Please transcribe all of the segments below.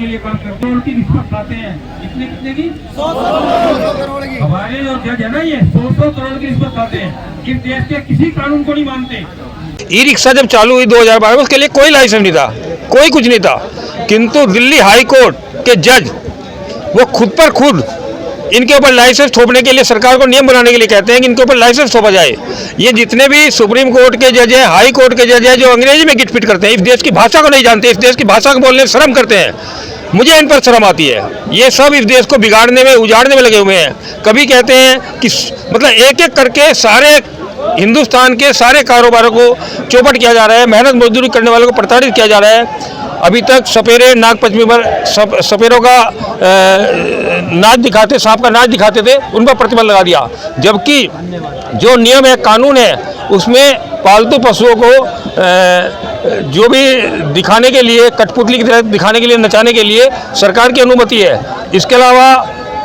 के लिए काम करते हैं, उनकी रिश्वत खाते हैं। कितने की 100 करोड़ की। हमारे जो जज है ना, ये 100 करोड़ की रिश्वत खाते हैं। इस देश के किसी कानून को नहीं मानते। ई रिक्शा जब चालू हुई 2012 में, उसके लिए कोई लाइसेंस नहीं था, कोई कुछ नहीं था, किंतु दिल्ली हाई कोर्ट के जज वो खुद पर खुद इनके ऊपर लाइसेंस थोपने के लिए सरकार को नियम बनाने के लिए कहते हैं कि इनके ऊपर लाइसेंस थोपा जाए। ये जितने भी सुप्रीम कोर्ट के जज हैं, हाई कोर्ट के जज हैं, जो अंग्रेजी में गिटपिट करते हैं, इस देश की भाषा को नहीं जानते, इस देश की भाषा को बोलने में शर्म करते हैं, मुझे इन पर शर्म आती है। ये सब इस देश को बिगाड़ने में, उजाड़ने में लगे हुए हैं। कभी कहते हैं कि मतलब एक एक करके सारे हिंदुस्तान के सारे कारोबारों को चौपट किया जा रहा है, मेहनत मजदूरी करने वालों को प्रताड़ित किया जा रहा है। अभी तक सपेरे नागपंचमी पर सपेरों का नाच दिखाते, सांप का नाच दिखाते थे, उन पर प्रतिबंध लगा दिया। जबकि जो नियम है, कानून है, उसमें पालतू पशुओं को जो भी दिखाने के लिए, कठपुतली की तरह दिखाने के लिए, नचाने के लिए सरकार की अनुमति है। इसके अलावा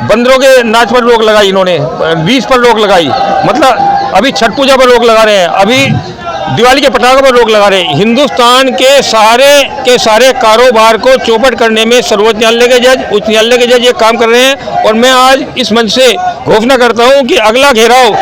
बंदरों के नाच पर रोक लगाई इन्होंने, बीज पर रोक लगाई, मतलब अभी छठ पूजा पर रोक लगा रहे हैं, अभी दिवाली के पटाखों पर रोक लगा रहे हैं। हिंदुस्तान के सारे कारोबार को चौपट करने में सर्वोच्च न्यायालय के जज, उच्च न्यायालय के जज ये काम कर रहे हैं। और मैं आज इस मंच से घोषणा करता हूं कि अगला घेराव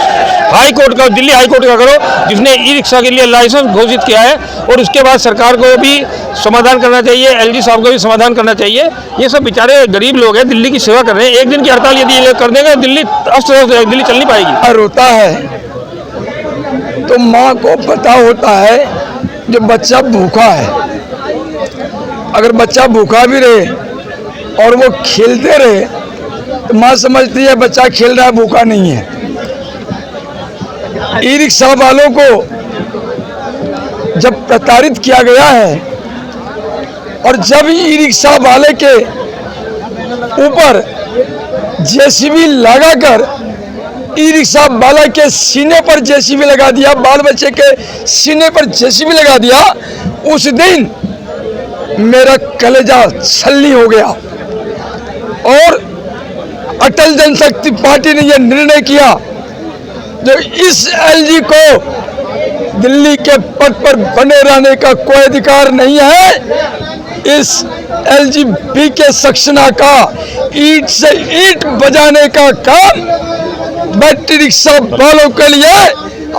हाई कोर्ट का, दिल्ली हाई कोर्ट का करो, जिसने ई रिक्शा के लिए लाइसेंस घोषित किया है। और उसके बाद सरकार को भी समाधान करना चाहिए, एलजी साहब को भी समाधान करना चाहिए। ये सब बेचारे गरीब लोग हैं, दिल्ली की सेवा कर रहे हैं। एक दिन की हड़ताल यदि ये कर देंगे, दिल्ली अस्त व्यस्त, दिल्ली चल नहीं पाएगी। रोता है तो माँ को पता होता है जो बच्चा भूखा है। अगर बच्चा भूखा भी रहे और वो खेलते रहे तो माँ समझती है बच्चा खेल रहा है, भूखा नहीं है। ई रिक्शा वालों को जब प्रताड़ित किया गया है और जब ई रिक्शा वाले के ऊपर जेसीबी लगाकर ई रिक्शा वाला के सीने पर जेसीबी लगा दिया, बाल बच्चे के सीने पर जेसीबी लगा दिया, उस दिन मेरा कलेजा छलनी हो गया। और अटल जनशक्ति पार्टी ने यह निर्णय किया जो इस एलजी को दिल्ली के पद पर बने रहने का कोई अधिकार नहीं है। इस एलजीबी के सक्सेना का ईंट से ईंट बजाने का काम बैटरी रिक्शा वालों के लिए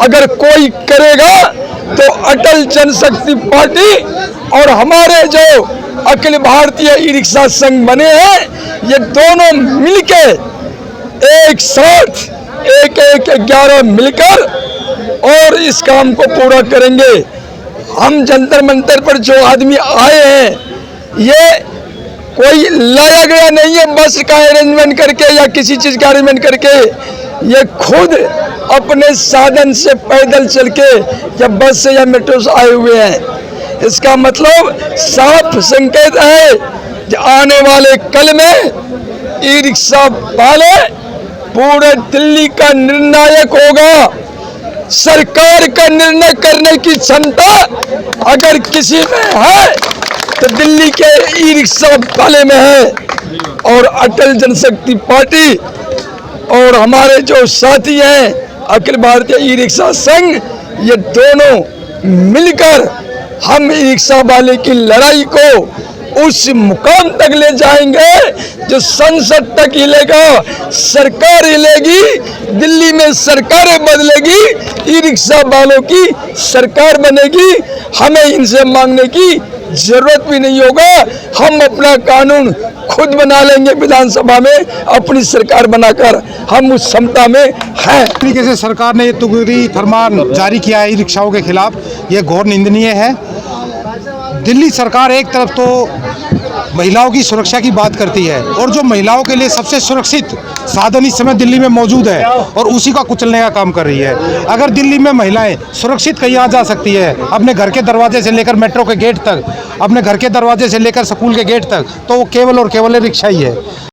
अगर कोई करेगा तो अटल जनशक्ति पार्टी और हमारे जो अखिल भारतीय ई रिक्शा संघ बने हैं, ये दोनों मिलके एक साथ 11 मिलकर और इस काम को पूरा करेंगे। हम जंतर मंतर पर जो आदमी आए हैं, ये कोई लाया गया नहीं है बस का अरेंजमेंट करके या किसी चीज का अरेंजमेंट करके। ये खुद अपने साधन से पैदल चल के या बस से या मेट्रो से आए हुए हैं। इसका मतलब साफ संकेत है कि आने वाले कल में ई रिक्शा वाले पूरे दिल्ली का निर्णायक होगा। सरकार का निर्णय करने की क्षमता अगर किसी में है तो दिल्ली के ई रिक्शा वाले में है। और अटल जनशक्ति पार्टी और हमारे जो साथी हैं अखिल भारतीय ई रिक्शा संघ, ये दोनों मिलकर हम ई रिक्शा वाले की लड़ाई को उस मुकाम तक ले जाएंगे जो संसद तक हिलेगा, सरकार हिलेगी, दिल्ली में सरकारें बदलेगी, ई रिक्शा वालों की सरकार बनेगी। हमें इनसे मांगने की जरूरत भी नहीं होगा, हम अपना कानून खुद बना लेंगे विधानसभा में, अपनी सरकार बनाकर हम उस क्षमता में हैं। तरीके से सरकार ने ये तुगरी फरमान जारी किया है ई रिक्शाओं के खिलाफ, ये घोर निंदनीय है। दिल्ली सरकार एक तरफ तो महिलाओं की सुरक्षा की बात करती है और जो महिलाओं के लिए सबसे सुरक्षित साधन इस समय दिल्ली में मौजूद है और उसी का कुचलने का काम कर रही है। अगर दिल्ली में महिलाएं सुरक्षित कहीं आ जा सकती है, अपने घर के दरवाजे से लेकर मेट्रो के गेट तक, अपने घर के दरवाजे से लेकर स्कूल के गेट तक, तो वो केवल और केवल रिक्शा ही है।